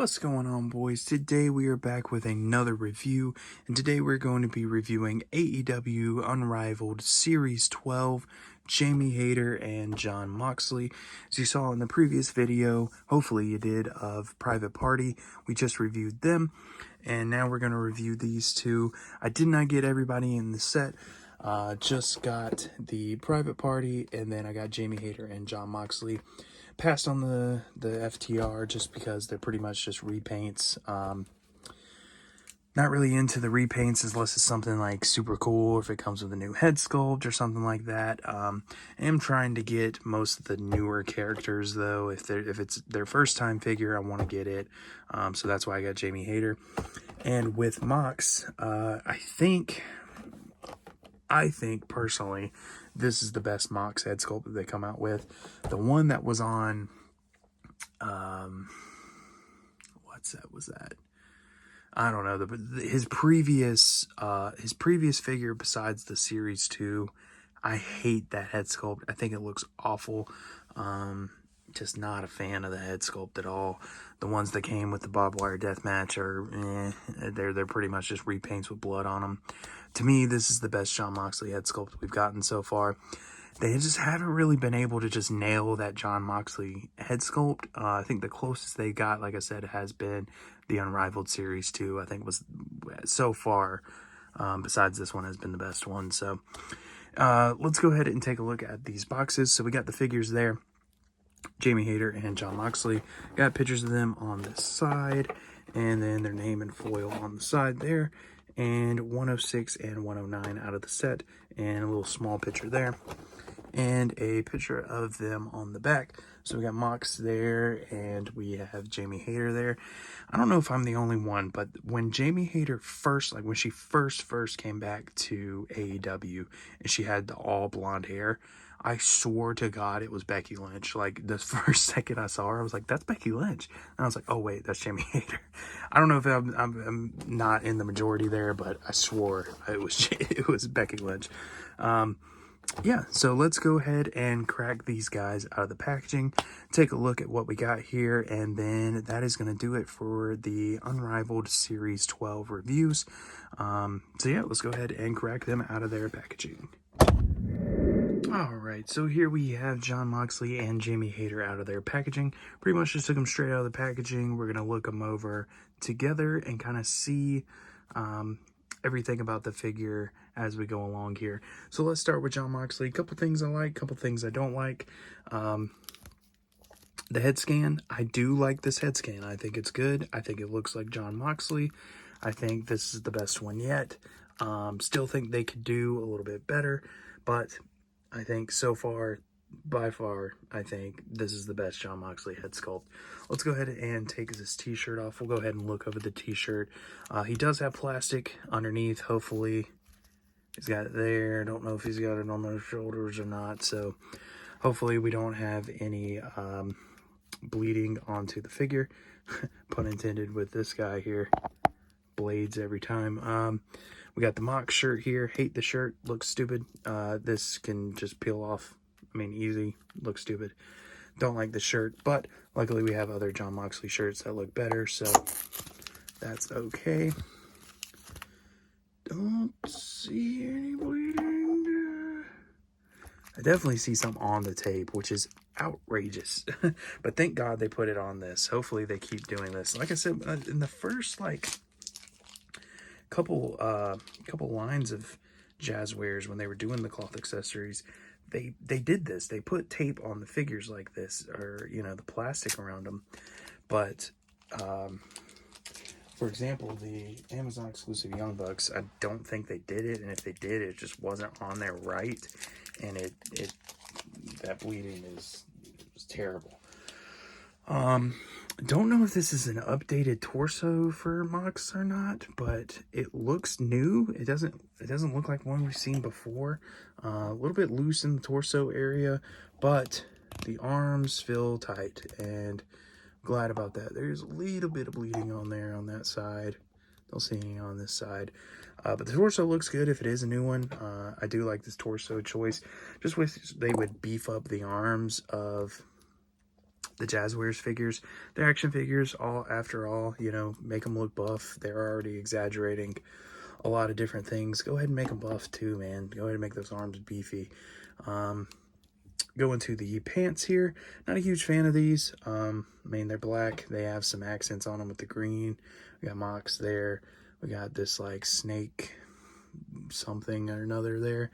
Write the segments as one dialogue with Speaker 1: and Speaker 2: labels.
Speaker 1: What's going on, boys? Today we are back with another review, and today we're going to be reviewing AEW Unrivaled Series 12, Jamie Hayter and Jon Moxley. As you saw in the previous video, hopefully you did, of Private Party, we just reviewed them, and now we're going to review these two. I did not get everybody in the set, just got the Private Party, and then I got Jamie Hayter and Jon Moxley. Passed on the FTR just because they're pretty much just repaints. Not really into the repaints unless it's something like super cool, or if it comes with a new head sculpt or something like that. I am trying to get most of the newer characters though. If it's their first time figure, I want to get it. So that's why I got Jamie Hayter. And with Mox, I think personally, this is the best Mox head sculpt that they come out with. The one that was on, was that? I don't know. His previous figure besides the Series 2, I hate that head sculpt. I think it looks awful. Just not a fan of the head sculpt at all. The ones that came with the barbed wire deathmatch are, they're pretty much just repaints with blood on them. To me, this is the best Jon Moxley head sculpt we've gotten so far. They just haven't really been able to just nail that Jon Moxley head sculpt. I think the closest they got, like I said, has been the Unrivaled Series 2. I think was so far, besides this one, has been the best one. So let's go ahead and take a look at these boxes. So we got the figures there. Jamie Hayter and Jon Moxley. Got pictures of them on this side, and then their name and foil on the side there, and 106 and 109 out of the set, and a little small picture there, and a picture of them on the back. So we got Mox there, and we have Jamie Hayter there. I don't know if I'm the only one, but when Jamie Hayter first, like when she first came back to AEW, and she had the all blonde hair, I swore to God it was Becky Lynch. Like, the first second I saw her, I was like, that's Becky Lynch. And I was like, oh, wait, that's Jamie Hayter. I don't know if I'm not in the majority there, but I swore it was Becky Lynch. Yeah, so let's go ahead and crack these guys out of the packaging, take a look at what we got here, and then that is going to do it for the Unrivaled Series 12 reviews. So yeah, let's go ahead and crack them out of their packaging. Alright, so here we have Jon Moxley and Jamie Hayter out of their packaging. Pretty much just took them straight out of the packaging. We're going to look them over together and kind of see everything about the figure as we go along here. So let's start with Jon Moxley. A couple things I like, a couple things I don't like. The head scan, I do like this head scan. I think it's good. I think it looks like Jon Moxley. I think this is the best one yet. Still think they could do a little bit better, but I think so far, by far, I think this is the best Jon Moxley head sculpt. Let's go ahead and take this t-shirt off. We'll go ahead and look over the t-shirt. He does have plastic underneath, hopefully. He's got it there. Don't know if he's got it on those shoulders or not. So hopefully we don't have any bleeding onto the figure. Pun intended with this guy here. Blades every time. We got the Mox shirt here. Hate the shirt. Looks stupid. This can just peel off. I mean, easy. Looks stupid. Don't like the shirt, but luckily we have other Jon Moxley shirts that look better, so that's okay. Don't see any bleeding. I definitely see some on the tape, which is outrageous. But thank God they put it on this. Hopefully they keep doing this. Like I said, in the first, couple lines of Jazzwares, when they were doing the cloth accessories, they did this. They put tape on the figures like this, or the plastic around them. But for example, the Amazon exclusive Young Bucks, I don't think they did it, and if they did, it just wasn't on there right, and that bleeding was terrible. Don't know if this is an updated torso for Mox or not, but it looks new. It doesn't look like one we've seen before. A little bit loose in the torso area, but the arms feel tight, and glad about that. There's a little bit of bleeding on there on that side. Don't see any on this side. But the torso looks good if it is a new one. I do like this torso choice. Just wish they would beef up the arms of the Jazzwares figures. They're action figures, after all, you know, make them look buff. They're already exaggerating a lot of different things. Go ahead and make them buff too, man. Go ahead and make those arms beefy. Go into the pants here. Not a huge fan of these. I mean, they're black. They have some accents on them with the green. We got Mox there. We got this like snake something or another there.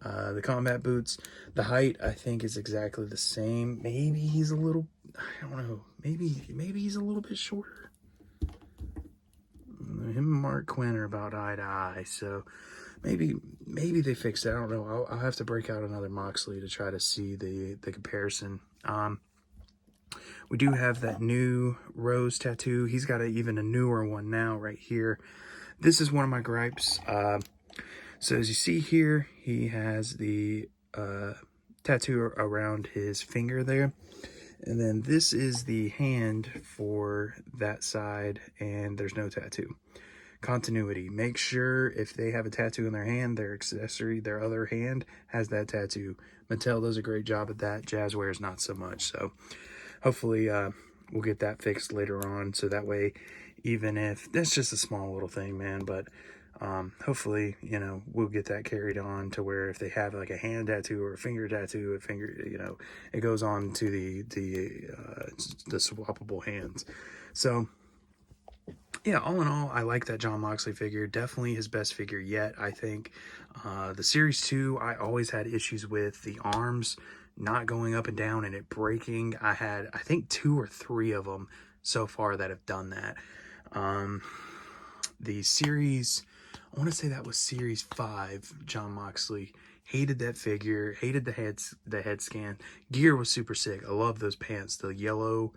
Speaker 1: The combat boots. The height, I think, is exactly the same. Maybe he's a little, I don't know. Maybe he's a little bit shorter. Him and Mark Quinn are about eye to eye, so maybe they fixed it. I don't know. I'll have to break out another Moxley to try to see the comparison. We do have that new rose tattoo. He's got even a newer one now right here. This is one of my gripes. So as you see here, he has the tattoo around his finger there. And then this is the hand for that side, and there's no tattoo. Continuity. Make sure if they have a tattoo in their hand, their accessory, their other hand has that tattoo. Mattel does a great job at that. Jazzwares not so much. So hopefully we'll get that fixed later on. So that way, even if that's just a small little thing, man, but hopefully, you know, we'll get that carried on to where if they have like a hand tattoo or a finger tattoo, you know, it goes on to the swappable hands. So yeah, all in all, I like that Jon Moxley figure. Definitely his best figure yet, I think. The Series 2, I always had issues with the arms not going up and down and it breaking. I had, I think, 2 or 3 of them so far that have done that. The Series, I want to say that was Series 5, Jon Moxley. Hated that figure, hated the head scan. Gear was super sick. I love those pants, the yellow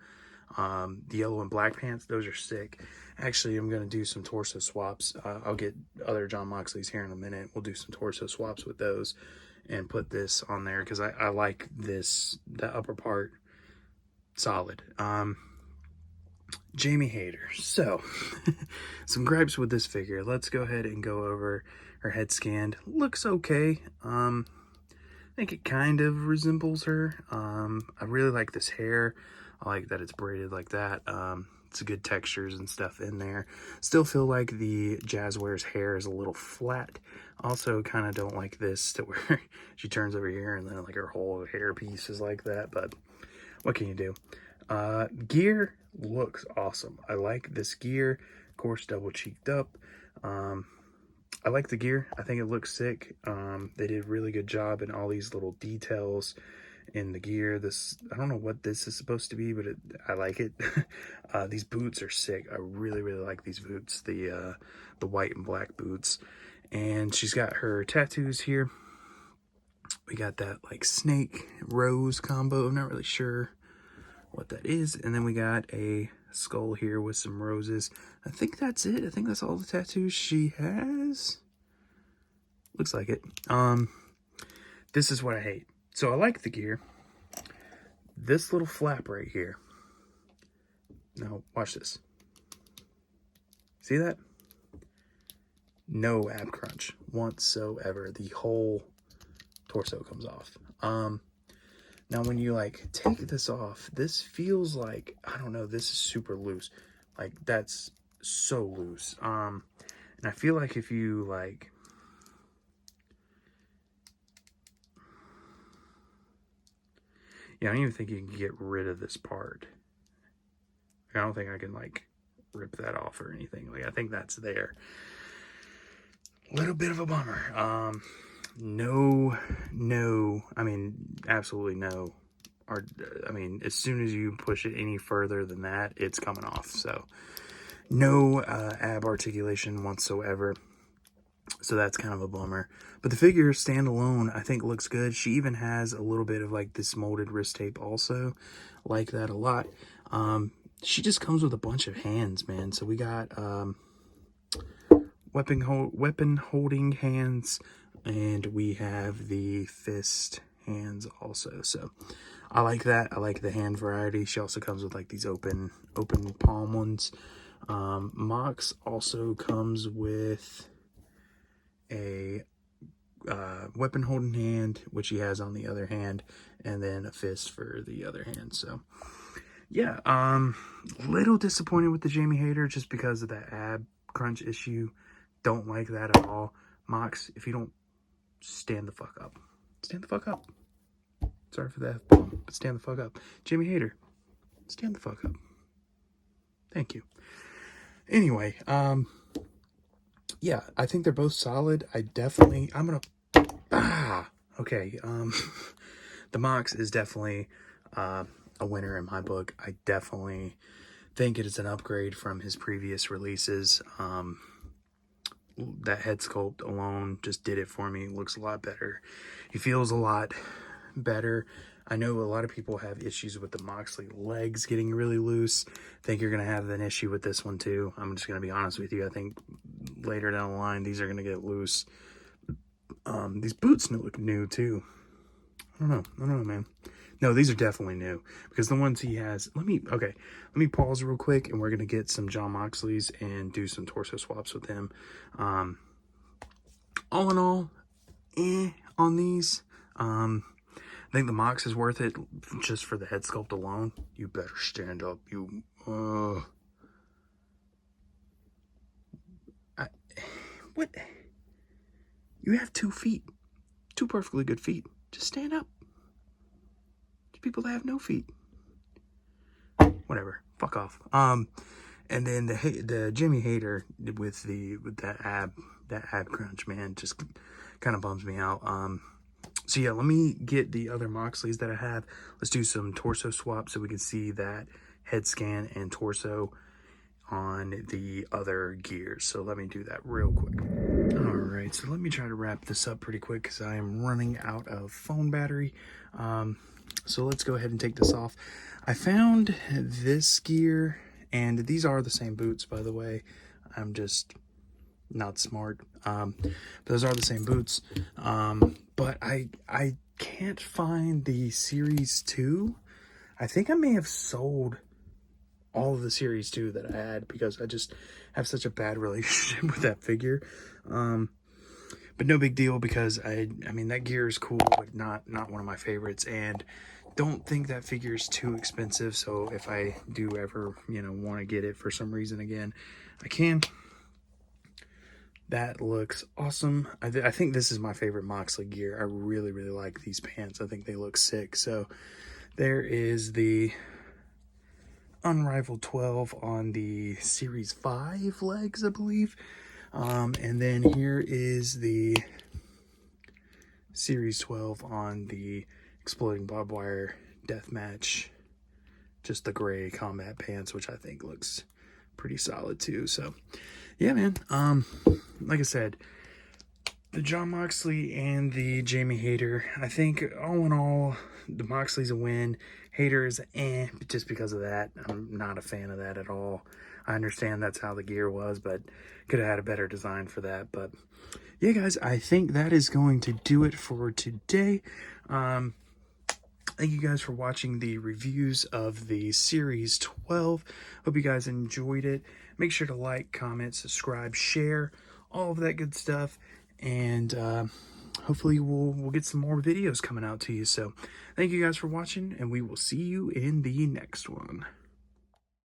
Speaker 1: and black pants. Those are sick. Actually, I'm going to do some torso swaps. I'll get other Jon Moxleys here in a minute. We'll do some torso swaps with those and put this on there because I like this, the upper part, solid. Jamie Hayter. So, some gripes with this figure. Let's go ahead and go over her head scanned. Looks okay. I think it kind of resembles her. I really like this hair. I like that it's braided like that. It's good textures and stuff in there. Still feel like the Jazzwares hair is a little flat. Also kind of don't like this to where she turns over here and then like her whole hair piece is like that. But what can you do? Gear looks awesome. I like this gear. Of course, double cheeked up. I like the gear. I think it looks sick. They did a really good job in all these little details in the gear. This, I don't know what this is supposed to be, but I like it. These boots are sick. I really like these boots, the white and black boots. And she's got her tattoos here. We got that like snake rose combo. I'm not really sure what that is. And then we got a skull here with some roses. I think that's it. I think that's all the tattoos she has. Looks like it. This is what I hate. So I like the gear. This little flap right here. Now, watch this. See that? No ab crunch whatsoever. The whole torso comes off. Now, when you, like, take this off, this feels like, I don't know, this is super loose. Like, that's so loose. And I feel like if you, like, yeah, I don't even think you can get rid of this part. I don't think I can, like, rip that off or anything. Like, I think that's there. A little bit of a bummer. No, I mean, absolutely no. Or, I mean, as soon as you push it any further than that, it's coming off. So, no ab articulation whatsoever. So that's kind of a bummer. But the figure standalone, I think, looks good. She even has a little bit of like this molded wrist tape also. Like that a lot. She just comes with a bunch of hands, man. So we got weapon holding hands, and we have the fist hands also. So I like that. I like the hand variety. She also comes with like these open palm ones. Mox also comes with a weapon holding hand, which he has on the other hand, and then a fist for the other hand. So yeah, little disappointed with the Jamie Hayter just because of that ab crunch issue. Don't like that at all. Mox, if you don't stand the fuck up. Stand the fuck up. Sorry for the F-bomb, but stand the fuck up. Jamie Hayter, stand the fuck up. Thank you. Anyway, yeah, I think they're both solid. Okay, the Mox is definitely a winner in my book. I definitely think it is an upgrade from his previous releases. That head sculpt alone just did it for me. It looks a lot better. He feels a lot better. I know a lot of people have issues with the Moxley legs getting really loose. I think you're going to have an issue with this one too. I'm just going to be honest with you. I think later down the line, these are going to get loose. These boots look new too. I don't know, man. No, these are definitely new because the ones he has, let me pause real quick and we're going to get some Jon Moxley's and do some torso swaps with him. All in all, on these, I think the Mox is worth it just for the head sculpt alone. You better stand up. What? You have 2 feet. 2 perfectly good feet. Just stand up. There's people that have no feet. Whatever. Fuck off. And then the Jimmy Hayter with that ab crunch, man, just kind of bums me out. So yeah, let me get the other Moxleys that I have. Let's do some torso swaps so we can see that head scan and torso on the other gears. So let me do that real quick. All right, so let me try to wrap this up pretty quick because I am running out of phone battery. So let's go ahead and take this off. I found this gear, and these are the same boots, by the way. I'm just not smart. Those are the same boots. But I can't find the Series 2. I think I may have sold all of the Series 2 that I had because I just have such a bad relationship with that figure. But no big deal because I mean that gear is cool, but not one of my favorites, and don't think that figure is too expensive. So if I do ever, want to get it for some reason again, I can. That looks awesome. I think this is my favorite Moxley gear. I really, really like these pants. I think they look sick. So there is the Unrivaled 12 on the Series 5 legs, I believe. And then here is the Series 12 on the Exploding Barbed Wire Deathmatch. Just the gray combat pants, which I think looks pretty solid too. So yeah, man. Like I said, the Jon Moxley and the Jamie Hayter, I think all in all, the Moxley's a win. Hayter is just because of that. I'm not a fan of that at all. I understand that's how the gear was, but could have had a better design for that. But yeah, guys, I think that is going to do it for today. Thank you guys for watching the reviews of the Series 12. Hope you guys enjoyed it. Make sure to like, comment, subscribe, share, all of that good stuff. And hopefully we'll get some more videos coming out to you. So thank you guys for watching, and we will see you in the next one.